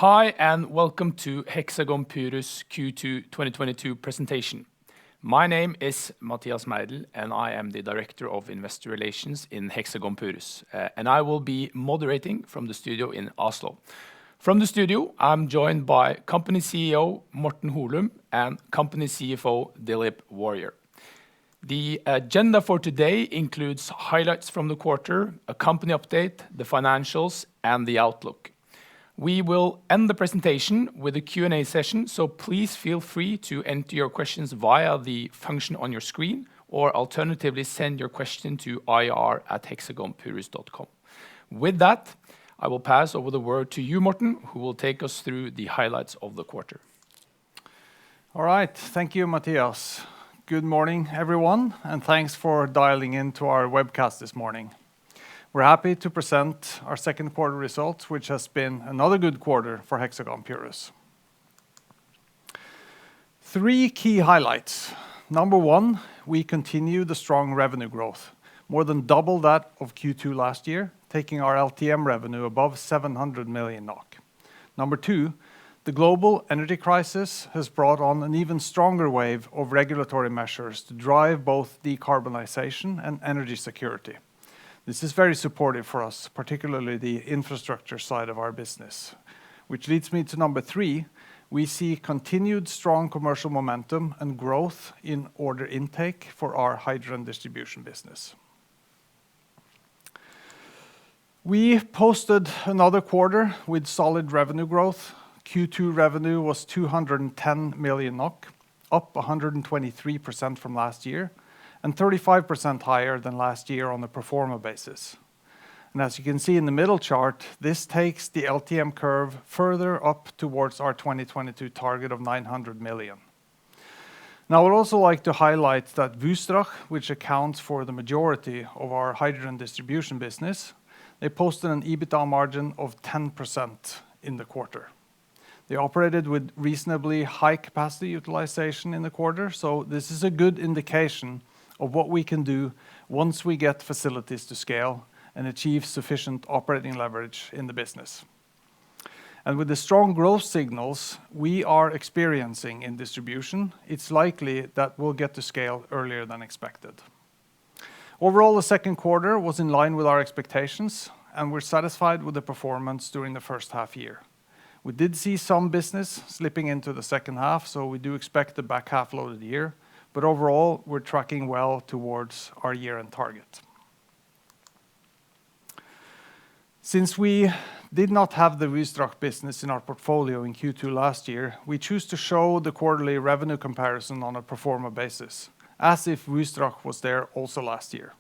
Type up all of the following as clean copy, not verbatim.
Hi, and welcome to Hexagon Purus Q2 2022 presentation. My name is Mathias Meidel, and I am the Director of Investor Relations in Hexagon Purus. And I will be moderating from the studio in Oslo. From the studio, I'm joined by company CEO Morten Holum and company CFO Dilip Warrier. The agenda for today includes highlights from the quarter, a company update, the financials, and the outlook. We will end the presentation with a Q&A session, so please feel free to enter your questions via the function on your screen, or alternatively, send your question to ir@hexagonpurus.com. With that, I will pass over the word to you, Morten, who will take us through the highlights of the quarter. All right. Thank you, Mathias. Good morning, everyone, and thanks for dialing into our webcast this morning. We're happy to present our second quarter results, which has been another good quarter for Hexagon Purus. Three key highlights. Number one, we continue the strong revenue growth, more than double that of Q2 last year, taking our LTM revenue above 700 million NOK. Number two, the global energy crisis has brought on an even stronger wave of regulatory measures to drive both decarbonization and energy security. This is very supportive for us, particularly the infrastructure side of our business. Which leads me to number three, we see continued strong commercial momentum and growth in order intake for our hydrogen distribution business. We posted another quarter with solid revenue growth. Q2 revenue was 210 million NOK, up 123% from last year, and 35% higher than last year on a pro forma basis. And as you can see in the middle chart, this takes the LTM curve further up towards our 2022 target of 900 million. Now, I would also like to highlight that Wystrach, which accounts for the majority of our hydrogen distribution business, they posted an EBITDA margin of 10% in the quarter. They operated with reasonably high capacity utilization in the quarter, so this is a good indication of what we can do once we get facilities to scale and achieve sufficient operating leverage in the business. And with the strong growth signals we are experiencing in distribution, it's likely that we'll get to scale earlier than expected. Overall, the second quarter was in line with our expectations, and we're satisfied with the performance during the first half year. We did see some business slipping into the second half, so we do expect a back half loaded year. But overall, we're tracking well towards our year-end target. Since we did not have the Wystrach business in our portfolio in Q2 last year, we choose to show the quarterly revenue comparison on a pro forma basis, as if Wystrach was there also last year.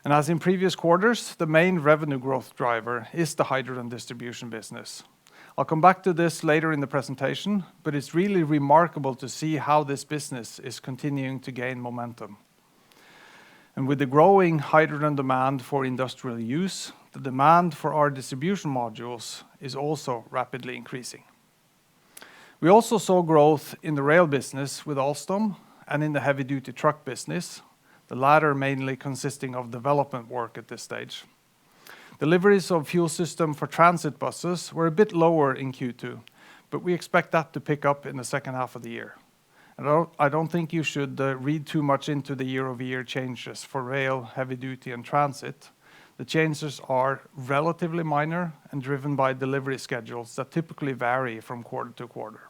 And as in previous quarters, the main revenue growth driver is the hydrogen distribution business. I'll come back to this later in the presentation, but it's really remarkable to see how this business is continuing to gain momentum. And with the growing hydrogen demand for industrial use, the demand for our distribution modules is also rapidly increasing. We also saw growth in the rail business with Alstom and in the heavy-duty truck business, the latter mainly consisting of development work at this stage. Deliveries of fuel system for transit buses were a bit lower in Q2, but we expect that to pick up in the second half of the year. And I don't think you should read too much into the year-over-year changes for rail, heavy duty, and transit. The changes are relatively minor and driven by delivery schedules that typically vary from quarter to quarter.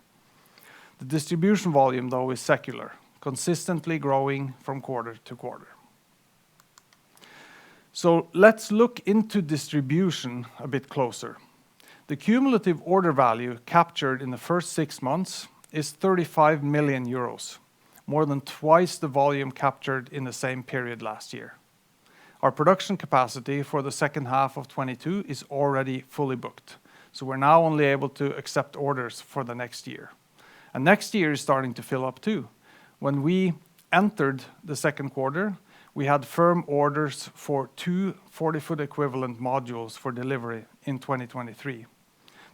The distribution volume, though, is secular, consistently growing from quarter to quarter. So let's look into distribution a bit closer. The cumulative order value captured in the first 6 months is 35 million euros, more than twice the volume captured in the same period last year. Our production capacity for the second half of 2022 is already fully booked, so we're now only able to accept orders for the next year. And next year is starting to fill up too. When we entered the second quarter, we had firm orders for 2 40-foot equivalent modules for delivery in 2023.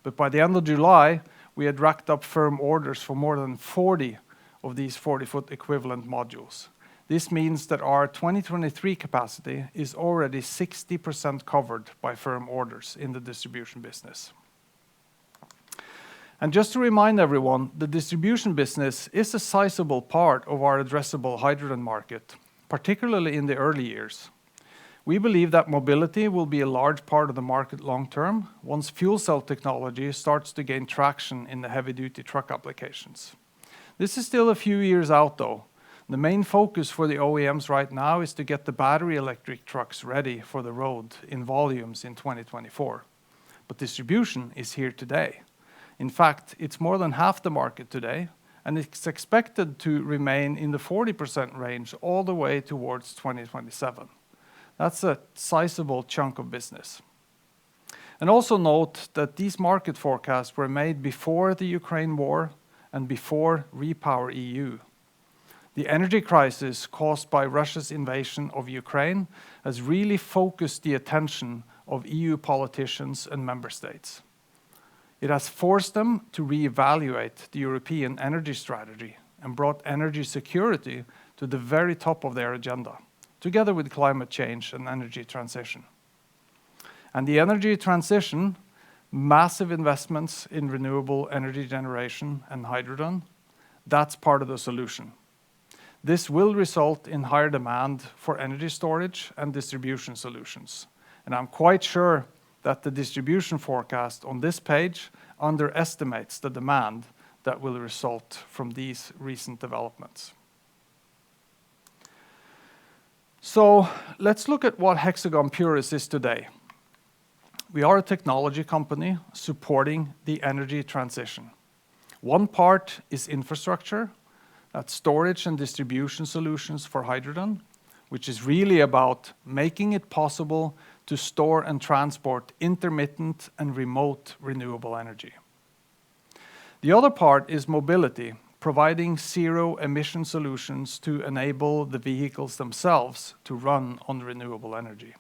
But by the end of July, we had racked up firm orders for more than 40 of these 40-foot equivalent modules. This means that our 2023 capacity is already 60% covered by firm orders in the distribution business. Just to remind everyone, the distribution business is a sizable part of our addressable hydrogen market, particularly in the early years. We believe that mobility will be a large part of the market long term once fuel cell technology starts to gain traction in the heavy-duty truck applications. This is still a few years out, though. The main focus for the OEMs right now is to get the battery electric trucks ready for the road in volumes in 2024. But distribution is here today. In fact, it's more than half the market today, and it's expected to remain in the 40% range all the way towards 2027. That's a sizable chunk of business. And also note that these market forecasts were made before the Ukraine war and before REPowerEU. The energy crisis caused by Russia's invasion of Ukraine has really focused the attention of EU politicians and member states. It has forced them to reevaluate the European energy strategy and brought energy security to the very top of their agenda, together with climate change and energy transition. And the energy transition, massive investments in renewable energy generation and hydrogen, that's part of the solution. This will result in higher demand for energy storage and distribution solutions. And I'm quite sure that the distribution forecast on this page underestimates the demand that will result from these recent developments. So let's look at what Hexagon Purus is today. We are a technology company supporting the energy transition. One part is infrastructure, that's storage and distribution solutions for hydrogen, which is really about making it possible to store and transport intermittent and remote renewable energy. The other part is mobility, providing zero-emission solutions to enable the vehicles themselves to run on renewable energy.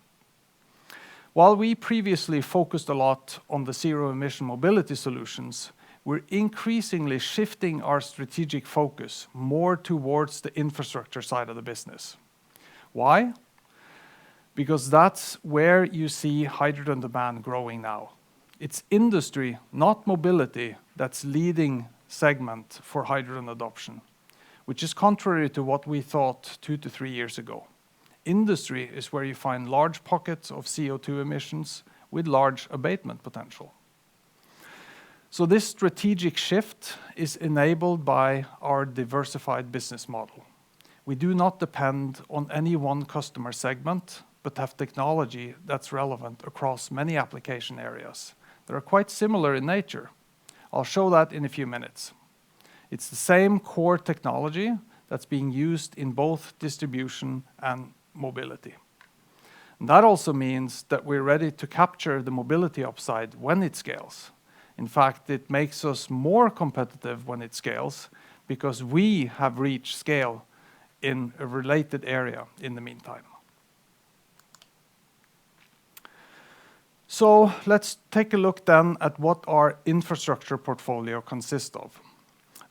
While we previously focused a lot on the zero-emission mobility solutions, we're increasingly shifting our strategic focus more towards the infrastructure side of the business. Why? Because that's where you see hydrogen demand growing now. It's industry, not mobility, that's leading segment for hydrogen adoption, which is contrary to what we thought 2 to 3 years ago. Industry is where you find large pockets of CO2 emissions with large abatement potential. So this strategic shift is enabled by our diversified business model. We do not depend on any one customer segment, but have technology that's relevant across many application areas that are quite similar in nature. I'll show that in a few minutes. It's the same core technology that's being used in both distribution and mobility. And that also means that we're ready to capture the mobility upside when it scales. In fact, it makes us more competitive when it scales because we have reached scale in a related area in the meantime. So let's take a look then at what our infrastructure portfolio consists of.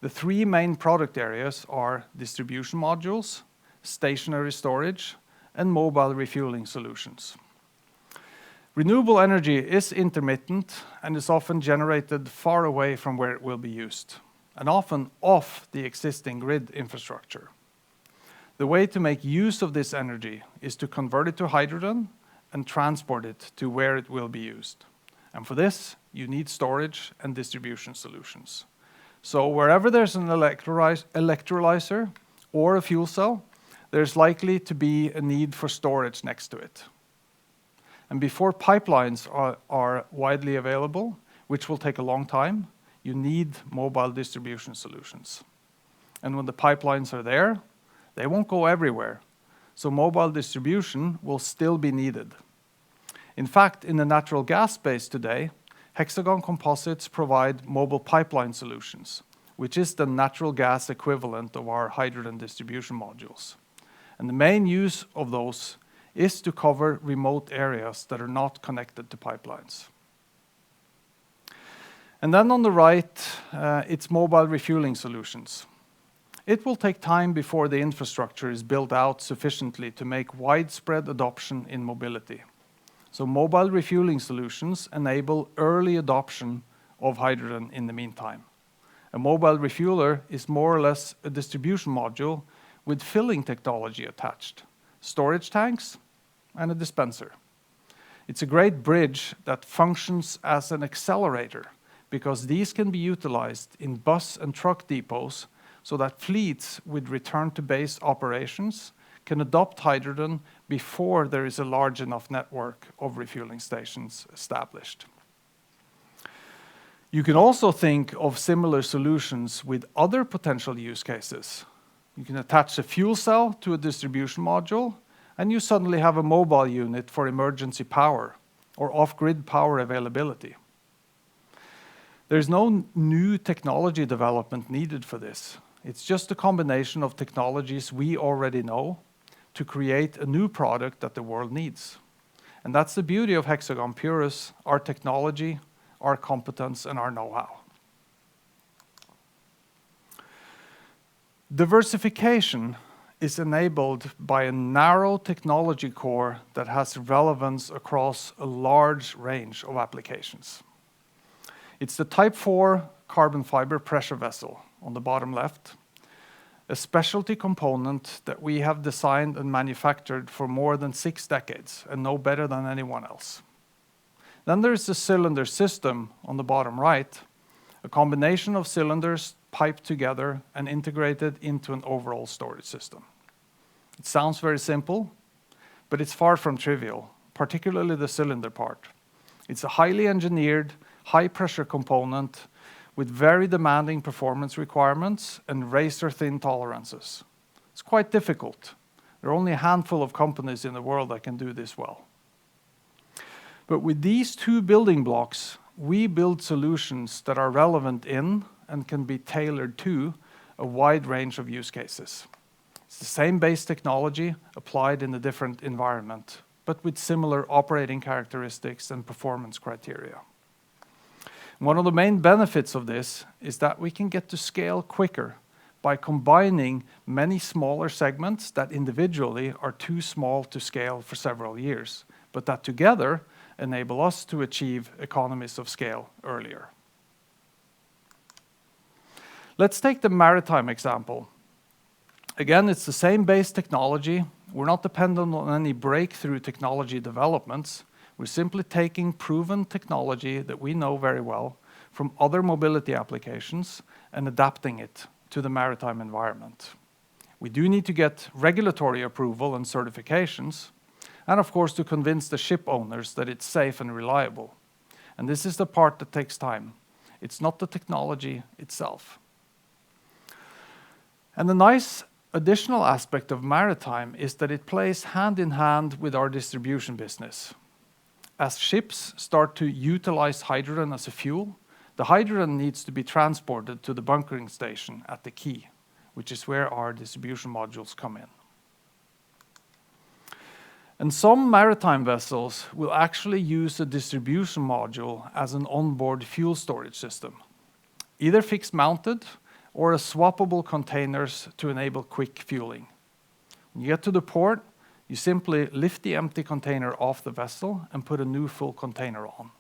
The 3 main product areas are distribution modules, stationary storage, and mobile refueling solutions. Renewable energy is intermittent and is often generated far away from where it will be used, and often off the existing grid infrastructure. The way to make use of this energy is to convert it to hydrogen and transport it to where it will be used. And for this, you need storage and distribution solutions. So wherever there's an electrolyzer or a fuel cell, there's likely to be a need for storage next to it. And before pipelines are widely available, which will take a long time, you need mobile distribution solutions. And when the pipelines are there, they won't go everywhere. So mobile distribution will still be needed. In fact, in the natural gas space today, Hexagon composites provide mobile pipeline solutions, which is the natural gas equivalent of our hydrogen distribution modules. And the main use of those is to cover remote areas that are not connected to pipelines. And then on the right, it's mobile refueling solutions. It will take time before the infrastructure is built out sufficiently to make widespread adoption in mobility. So mobile refueling solutions enable early adoption of hydrogen in the meantime. A mobile refueler is more or less a distribution module with filling technology attached, storage tanks, and a dispenser. It's a great bridge that functions as an accelerator because these can be utilized in bus and truck depots so that fleets with return to base operations can adopt hydrogen before there is a large enough network of refueling stations established. You can also think of similar solutions with other potential use cases. You can attach a fuel cell to a distribution module, and you suddenly have a mobile unit for emergency power or off-grid power availability. There's no new technology development needed for this. It's just a combination of technologies we already know to create a new product that the world needs. And that's the beauty of Hexagon Purus, our technology, our competence, and our know-how. Diversification is enabled by a narrow technology core that has relevance across a large range of applications. It's the Type 4 carbon fiber pressure vessel on the bottom left, a specialty component that we have designed and manufactured for more than 6 decades and know better than anyone else. Then there's the cylinder system on the bottom right, a combination of cylinders piped together and integrated into an overall storage system. It sounds very simple, but it's far from trivial, particularly the cylinder part. It's a highly engineered, high-pressure component with very demanding performance requirements and razor-thin tolerances. It's quite difficult. There are only a handful of companies in the world that can do this well. But with these 2 building blocks, we build solutions that are relevant in and can be tailored to a wide range of use cases. It's the same base technology applied in a different environment, but with similar operating characteristics and performance criteria. One of the main benefits of this is that we can get to scale quicker by combining many smaller segments that individually are too small to scale for several years, but that together enable us to achieve economies of scale earlier. Let's take the maritime example. Again, it's the same base technology. We're not dependent on any breakthrough technology developments. We're simply taking proven technology that we know very well from other mobility applications and adapting it to the maritime environment. We do need to get regulatory approval and certifications, and of course to convince the ship owners that it's safe and reliable. And this is the part that takes time. It's not the technology itself. And the nice additional aspect of maritime is that it plays hand in hand with our distribution business. As ships start to utilize hydrogen as a fuel, the hydrogen needs to be transported to the bunkering station at the quay, which is where our distribution modules come in. And some maritime vessels will actually use a distribution module as an onboard fuel storage system, either fixed mounted or as swappable containers to enable quick fueling. When you get to the port, you simply lift the empty container off the vessel and put a new full container on.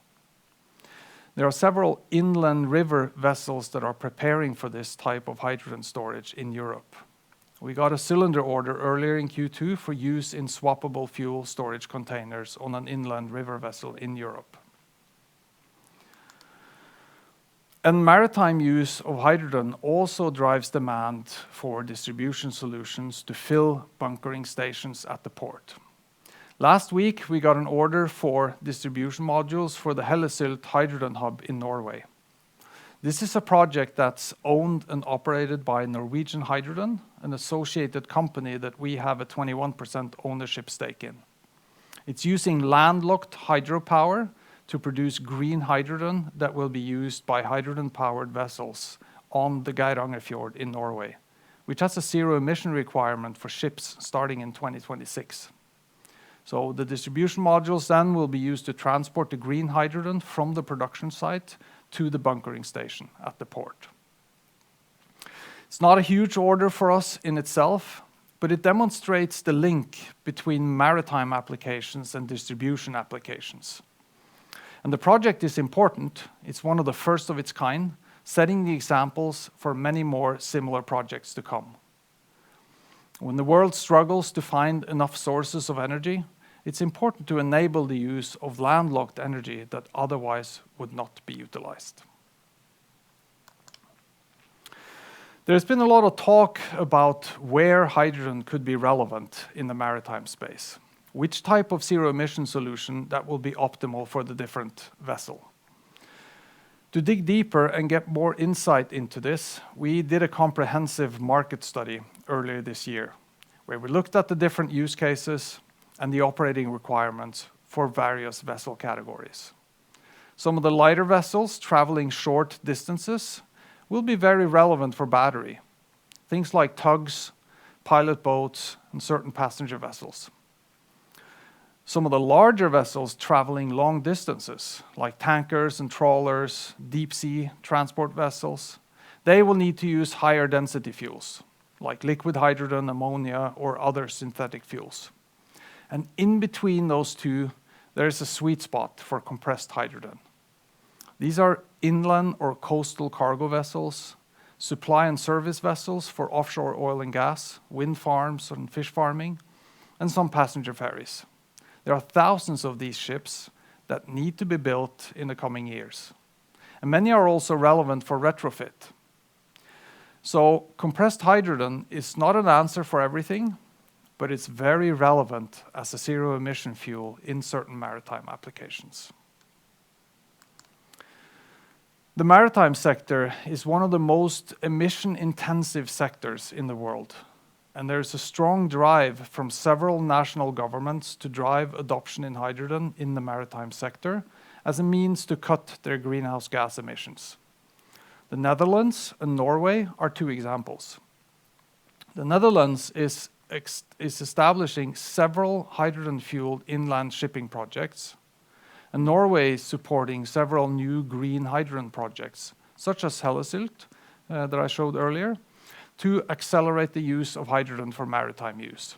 There are several inland river vessels that are preparing for this type of hydrogen storage in Europe. We got a cylinder order earlier in Q2 for use in swappable fuel storage containers on an inland river vessel in Europe. And maritime use of hydrogen also drives demand for distribution solutions to fill bunkering stations at the port. Last week, we got an order for distribution modules for the Hellesylt hydrogen hub in Norway. This is a project that's owned and operated by Norwegian Hydrogen, an associated company that we have a 21% ownership stake in. It's using landlocked hydropower to produce green hydrogen that will be used by hydrogen-powered vessels on the Geirangerfjord in Norway, which has a zero emission requirement for ships starting in 2026. So the distribution modules then will be used to transport the green hydrogen from the production site to the bunkering station at the port. It's not a huge order for us in itself, but it demonstrates the link between maritime applications and distribution applications. The project is important. It's one of the first of its kind, setting the examples for many more similar projects to come. When the world struggles to find enough sources of energy, it's important to enable the use of landlocked energy that otherwise would not be utilized. There's been a lot of talk about where hydrogen could be relevant in the maritime space, which type of zero-emission solution that will be optimal for the different vessel. To dig deeper and get more insight into this, we did a comprehensive market study earlier this year, where we looked at the different use cases and the operating requirements for various vessel categories. Some of the lighter vessels traveling short distances will be very relevant for battery. Things like tugs, pilot boats, and certain passenger vessels. Some of the larger vessels traveling long distances, like tankers and trawlers, deep sea transport vessels, they will need to use higher density fuels, like liquid hydrogen, ammonia, or other synthetic fuels. And in between those two, there is a sweet spot for compressed hydrogen. These are inland or coastal cargo vessels, supply and service vessels for offshore oil and gas, wind farms and fish farming, and some passenger ferries. There are thousands of these ships that need to be built in the coming years. And many are also relevant for retrofit. So compressed hydrogen is not an answer for everything, but it's very relevant as a zero-emission fuel in certain maritime applications. The maritime sector is one of the most emission-intensive sectors in the world, and there's a strong drive from several national governments to drive adoption in hydrogen in the maritime sector as a means to cut their greenhouse gas emissions. The Netherlands and Norway are two examples. The Netherlands is establishing several hydrogen-fueled inland shipping projects, and Norway is supporting several new green hydrogen projects, such as Hellesylt, that I showed earlier, to accelerate the use of hydrogen for maritime use.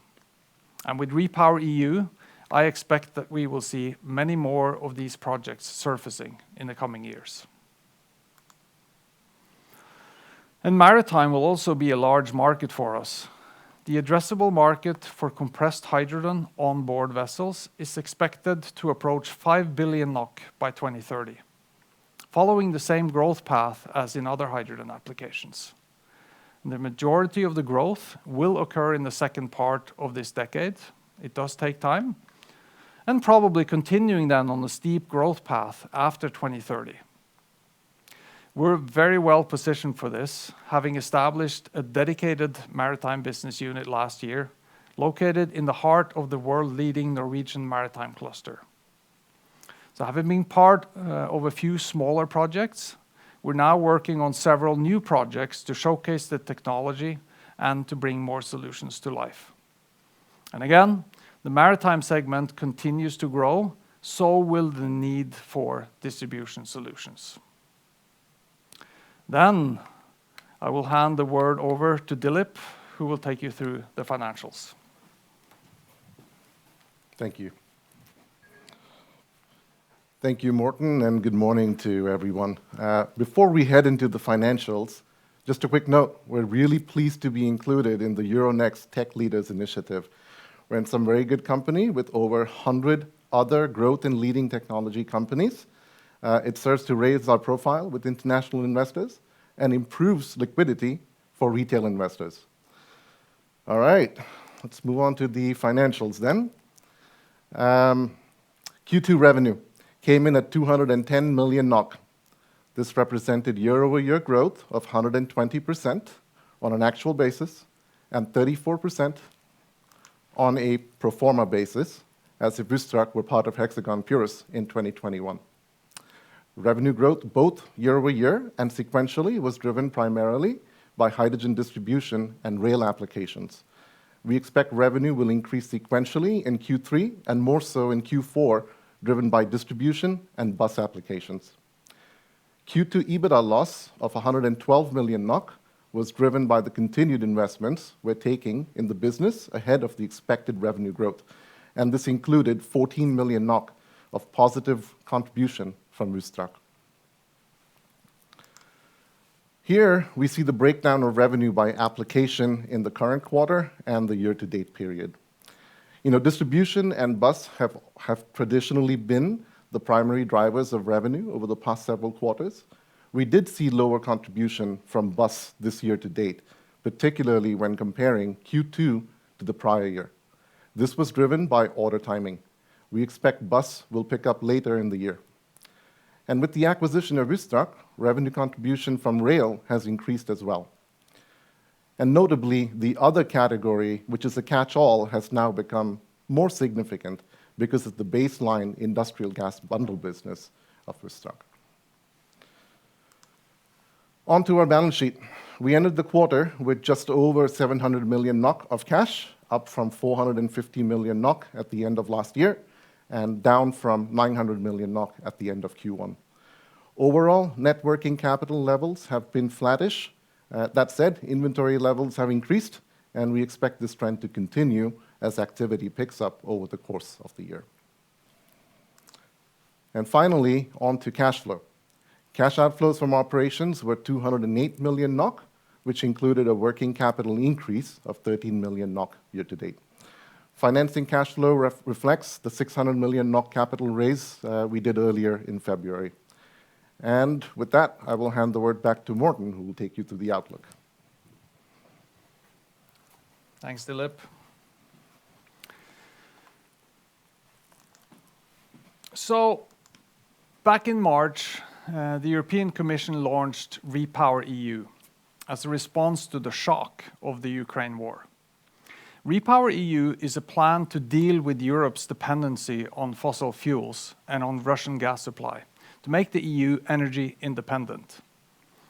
And with REPowerEU, I expect that we will see many more of these projects surfacing in the coming years. And maritime will also be a large market for us. The addressable market for compressed hydrogen on board vessels is expected to approach 5 billion NOK by 2030, following the same growth path as in other hydrogen applications. The majority of the growth will occur in the second part of this decade. It does take time, and probably continuing then on the steep growth path after 2030. We're very well positioned for this, having established a dedicated maritime business unit last year, located in the heart of the world-leading Norwegian maritime cluster. So having been part of a few smaller projects, we're now working on several new projects to showcase the technology and to bring more solutions to life. And again, the maritime segment continues to grow, so will the need for distribution solutions. Then I will hand the word over to Dilip, who will take you through the financials. Thank you. Thank you, Morten, and good morning to everyone. Before we head into the financials, just a quick note, we're really pleased to be included in the Euronext Tech Leaders Initiative. We're in some very good company with over 100 other growth and leading technology companies. It serves to raise our profile with international investors and improves liquidity for retail investors. All right, let's move on to the financials then. Q2 revenue came in at 210 million NOK. This represented year-over-year growth of 120% on an actual basis and 34% on a pro forma basis, as if Wystrach were part of Hexagon Purus in 2021. Revenue growth both year-over-year and sequentially was driven primarily by hydrogen distribution and rail applications. We expect revenue will increase sequentially in Q3 and more so in Q4, driven by distribution and bus applications. Q2 EBITDA loss of 112 million NOK was driven by the continued investments we're taking in the business ahead of the expected revenue growth, and this included 14 million NOK of positive contribution from Wystrach. Here, we see the breakdown of revenue by application in the current quarter and the year-to-date period. Distribution and bus have traditionally been the primary drivers of revenue over the past several quarters. We did see lower contribution from bus this year to date, particularly when comparing Q2 to the prior year. This was driven by order timing. We expect bus will pick up later in the year. And with the acquisition of Wystrach, revenue contribution from rail has increased as well. And notably, the other category, which is a catch-all, has now become more significant because of the baseline industrial gas bundle business of Wystrach. On to our balance sheet. We ended the quarter with just over 700 million NOK of cash, up from 450 million NOK at the end of last year, and down from 900 million NOK at the end of Q1. Overall, net working capital levels have been flattish. That said, inventory levels have increased, and we expect this trend to continue as activity picks up over the course of the year. And finally, on to cash flow. Cash outflows from operations were 208 million NOK, which included a working capital increase of 13 million NOK year to date. Financing cash flow reflects the 600 million NOK capital raise we did earlier in February. And with that, I will hand the word back to Morten, who will take you through the outlook. Thanks, Dilip. So, back in March, the European Commission launched REPowerEU as a response to the shock of the Ukraine war. REPowerEU is a plan to deal with Europe's dependency on fossil fuels and on Russian gas supply to make the EU energy independent.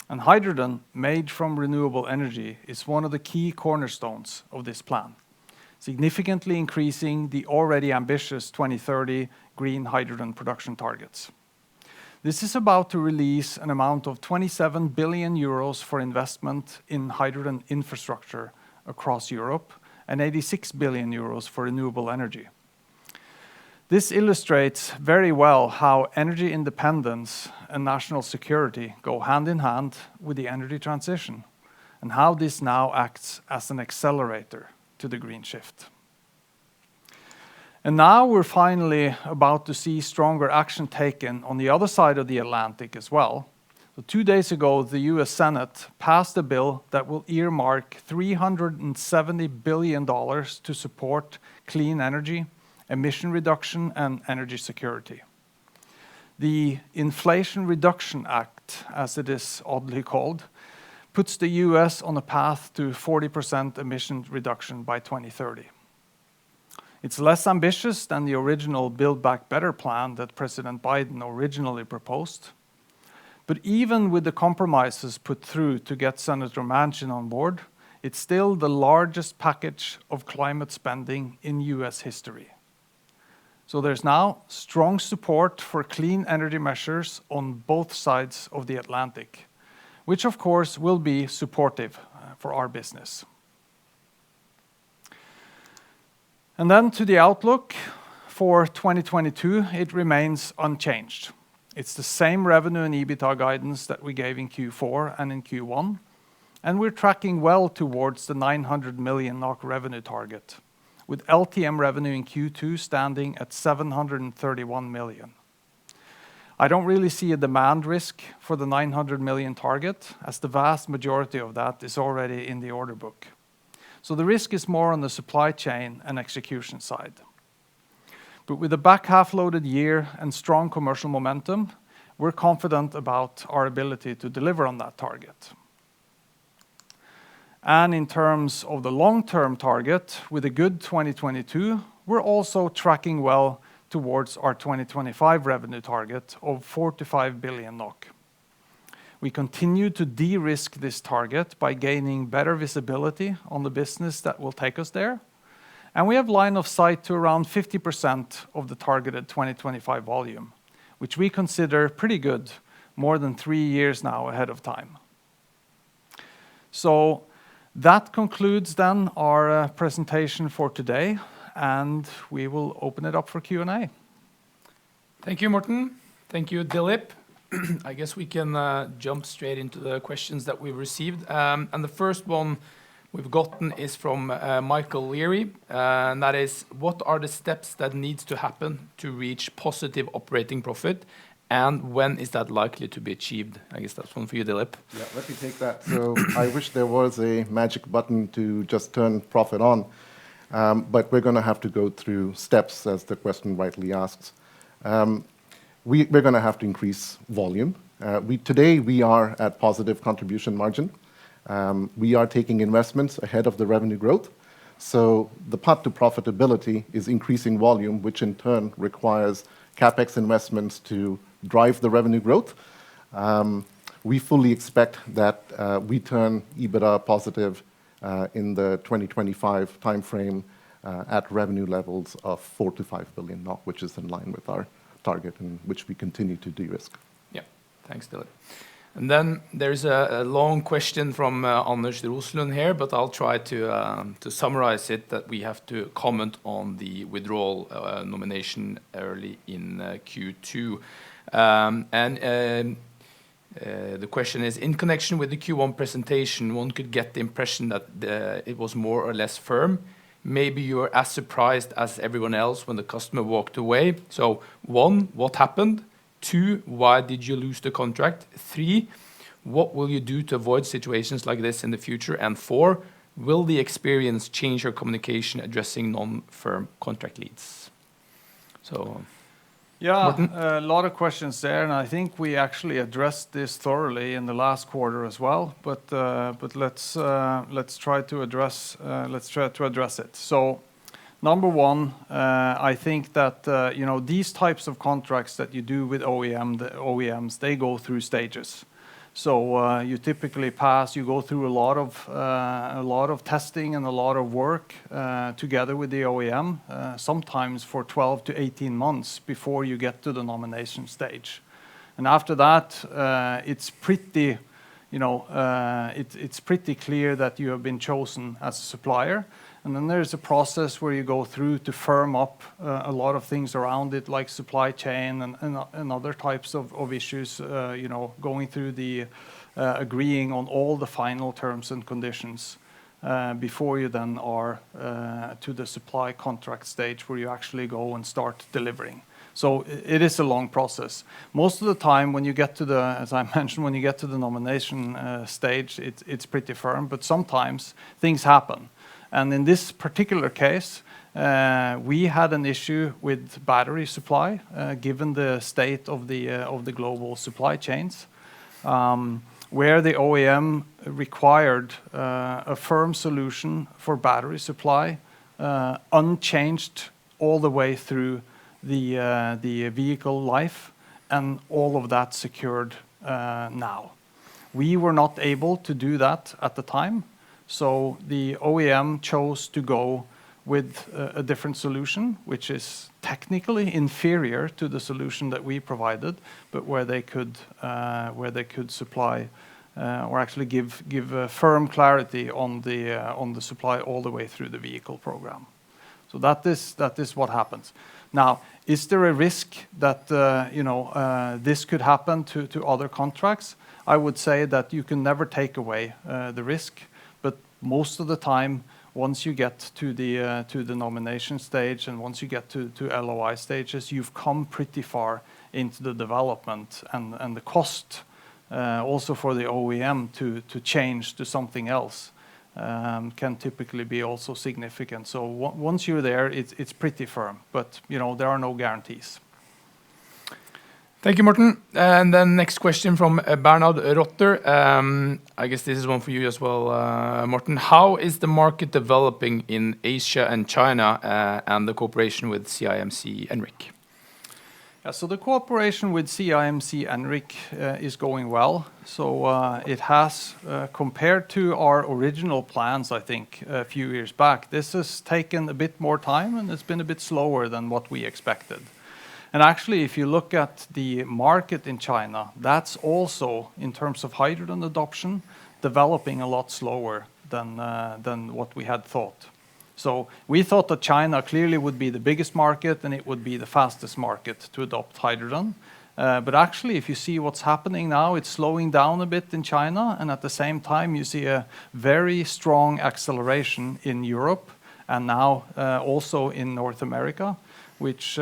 And hydrogen made from renewable energy is one of the key cornerstones of this plan, significantly increasing the already ambitious 2030 green hydrogen production targets. This is about to release an amount of 27 billion euros for investment in hydrogen infrastructure across Europe and 86 billion euros for renewable energy. This illustrates very well how energy independence and national security go hand in hand with the energy transition, and how this now acts as an accelerator to the green shift. And now we're finally about to see stronger action taken on the other side of the Atlantic as well. So 2 days ago, the US Senate passed a bill that will earmark $370 billion to support clean energy, emission reduction, and energy security. The Inflation Reduction Act, as it is oddly called, puts the US on a path to 40% emission reduction by 2030. It's less ambitious than the original Build Back Better plan that President Biden originally proposed. But even with the compromises put through to get Senator Manchin on board, it's still the largest package of climate spending in US history. So there's now strong support for clean energy measures on both sides of the Atlantic, which of course will be supportive for our business. And then to the outlook for 2022, it remains unchanged. It's the same revenue and EBITDA guidance that we gave in Q4 and in Q1, and we're tracking well towards the 900 million NOK revenue target, with LTM revenue in Q2 standing at 731 million. I don't really see a demand risk for the 900 million target, as the vast majority of that is already in the order book. So the risk is more on the supply chain and execution side. But with a back half loaded year and strong commercial momentum, we're confident about our ability to deliver on that target. And in terms of the long-term target, with a good 2022, we're also tracking well towards our 2025 revenue target of 45 billion NOK. We continue to de-risk this target by gaining better visibility on the business that will take us there. And we have line of sight to around 50% of the targeted 2025 volume, which we consider pretty good, more than 3 years now ahead of time. So that concludes then our presentation for today, and we will open it up for Q&A. Thank you, Morten. Thank you, Dilip. I guess we can jump straight into the questions that we've received. And the first one we've gotten is from Michael Leary, and that is, what are the steps that needs to happen to reach positive operating profit, and when is that likely to be achieved? I guess that's one for you, Dilip. Yeah, let me take that. So I wish there was a magic button to just turn profit on, but we're going to have to go through steps, as the question rightly asks. We're going to have to increase volume. Today we are at positive contribution margin. We are taking investments ahead of the revenue growth. So the path to profitability is increasing volume, which in turn requires CapEx investments to drive the revenue growth. We fully expect that we turn EBITDA positive in the 2025 timeframe at revenue levels of 4 to 5 billion NOK, which is in line with our target and which we continue to de-risk. Yeah, thanks, Dilip. And then there's a long question from Anders Roslund here, but I'll try to summarize it, that we have to comment on the withdrawal nomination early in Q2. The question is, in connection with the Q1 presentation, one could get the impression that it was more or less firm. Maybe you were as surprised as everyone else when the customer walked away. So 1, what happened? 2, why did you lose the contract? 3, what will you do to avoid situations like this in the future? And 4, will the experience change your communication addressing non-firm contract leads? So, yeah, Morten? a lot of questions there, and I think we actually addressed this thoroughly in the last quarter as well. But let's try to address it. So, number one, I think that these types of contracts that you do with the OEMs, they go through stages. So you typically you go through a lot of testing and a lot of work together with the OEM, sometimes for 12 to 18 months before you get to the nomination stage. And after that, it's pretty clear that you have been chosen as a supplier. And then there's a process where you go through to firm up a lot of things around it, like supply chain and other types of issues, going through the agreeing on all the final terms and conditions before you then are to the supply contract stage where you actually go and start delivering. So it is a long process. Most of the time when you get to as I mentioned, when you get to the nomination stage, it's pretty firm, but sometimes things happen. And in this particular case, we had an issue with battery supply, given the state of the global supply chains, where the OEM required a firm solution for battery supply, unchanged all the way through the vehicle life, and all of that secured now. We were not able to do that at the time. So the OEM chose to go with a different solution, which is technically inferior to the solution that we provided, but where they could supply or actually give firm clarity on the supply all the way through the vehicle program. So that is what happens. Now, is there a risk that this could happen to other contracts? I would say that you can never take away the risk. But most of the time, once you get to the nomination stage and once you get to LOI stages, you've come pretty far into the development, and the cost also for the OEM to change to something else can typically be also significant. So once you're there, it's pretty firm, but there are no guarantees. Thank you, Morten. And then next question from Bernard Rotter. I guess this is one for you as well, Morten. How is the market developing in Asia and China and the cooperation with CIMC Enric? Yeah, so the cooperation with CIMC Enric is going well. So it has, compared to our original plans, I think, a few years back, this has taken a bit more time and it's been a bit slower than what we expected. And actually, if you look at the market in China, that's also, in terms of hydrogen adoption, developing a lot slower than what we had thought. So we thought that China clearly would be the biggest market and it would be the fastest market to adopt hydrogen. But actually, if you see what's happening now, it's slowing down a bit in China, and at the same time, you see a very strong acceleration in Europe and now also in North America, which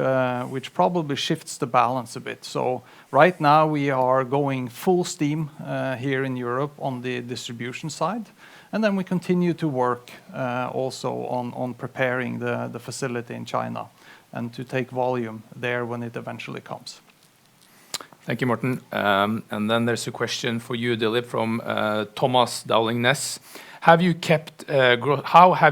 probably shifts the balance a bit. So right now, we are going full steam here in Europe on the distribution side, and then we continue to work also on preparing the facility in China and to take volume there when it eventually comes. Thank you, Morten. And then there's a question for you, Dilip, from Thomas Dowling-Ness. How have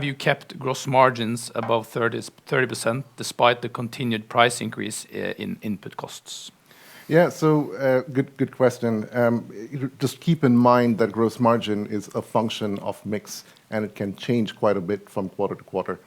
you kept gross margins above 30% despite the continued price increase in input costs? Yeah, so good question. Just keep in mind that gross margin is a function of mix, and it can change quite a bit from quarter to quarter.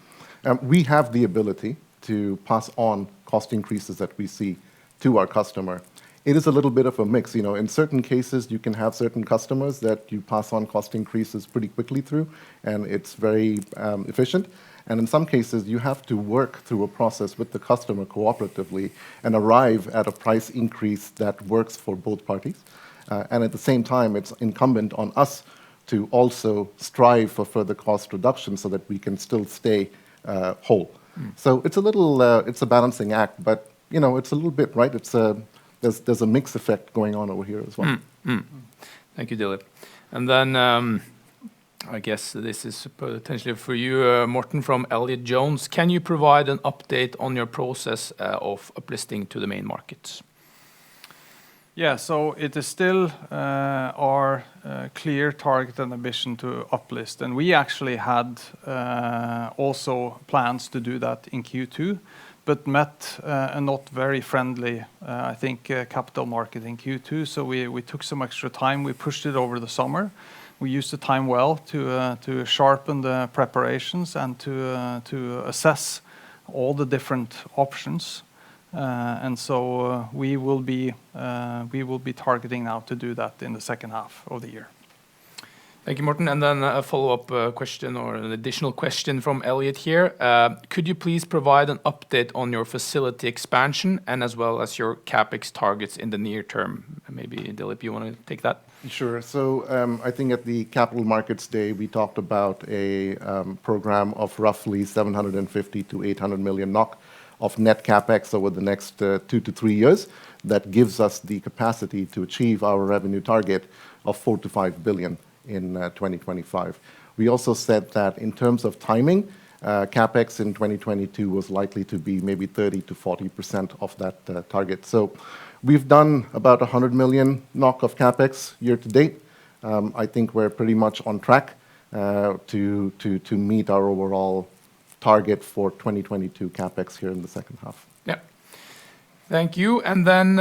We have the ability to pass on cost increases that we see to our customer. It is a little bit of a mix. You know, in certain cases, you can have certain customers that you pass on cost increases pretty quickly through, and it's very efficient. And in some cases, you have to work through a process with the customer cooperatively and arrive at a price increase that works for both parties. And at the same time, it's incumbent on us to also strive for further cost reduction so that we can still stay whole. So it's a little, it's a balancing act, but you know, it's a little bit, right? It's there's a mix effect going on over here as well. Thank you, Dilip. And then I guess this is potentially for you, Morten, from Elliot Jones. Can you provide an update on your process of uplisting to the main markets? Yeah, so it is still our clear target and ambition to uplist. And we actually had also plans to do that in Q2, but met a not very friendly, I think, capital market in Q2. So we took some extra time. We pushed it over the summer. We used the time well to sharpen the preparations and to assess all the different options. And so we will be targeting now to do that in the second half of the year. Thank you, Morten. And then a follow-up question or an additional question from Elliot here. Could you please provide an update on your facility expansion and as well as your CapEx targets in the near term? Maybe, Dilip, you want to take that? Sure. So I think at the Capital Markets Day, we talked about a program of roughly 750 to 800 million NOK of net CapEx over the next 2 to 3 years. That gives us the capacity to achieve our revenue target of 4 to 5 billion in 2025. We also said that in terms of timing, CapEx in 2022 was likely to be maybe 30 to 40% of that target. So we've done about 100 million NOK of CapEx year to date. I think we're pretty much on track to meet our overall target for 2022 CapEx here in the second half. Yeah. Thank you. And then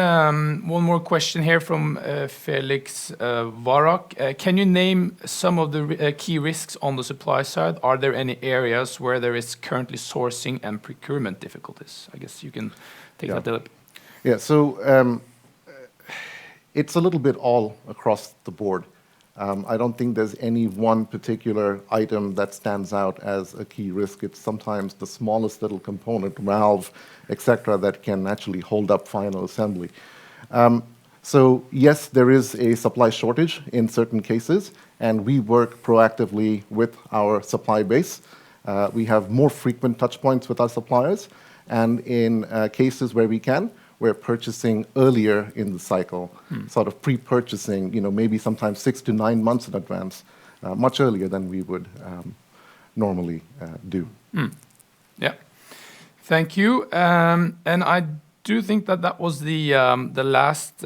one more question here from Felix Varak. Can you name some of the key risks on the supply side? Are there any areas where there is currently sourcing and procurement difficulties? I guess you can take that, Dilip. Yeah, so it's a little bit all across the board. I don't think there's any one particular item that stands out as a key risk. It's sometimes the smallest little component, valve, etc., that can actually hold up final assembly. So yes, there is a supply shortage in certain cases, and we work proactively with our supply base. We have more frequent touch points with our suppliers, and in cases where we can, we're purchasing earlier in the cycle, sort of pre-purchasing, you know, maybe sometimes 6 to 9 months in advance, much earlier than we would normally do. Yeah, thank you. And I do think that that was the last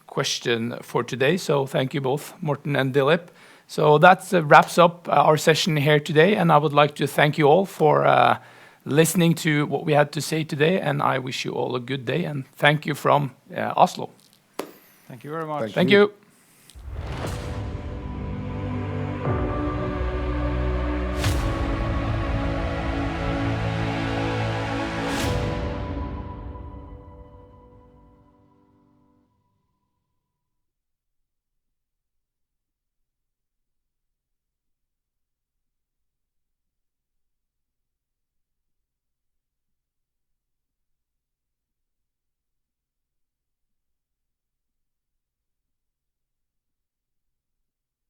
question for today. So thank you both, Morten and Dilip. So that wraps up our session here today, and I would like to thank you all for listening to what we had to say today, and I wish you all a good day, and thank you from Oslo. Thank you very much. Thank you.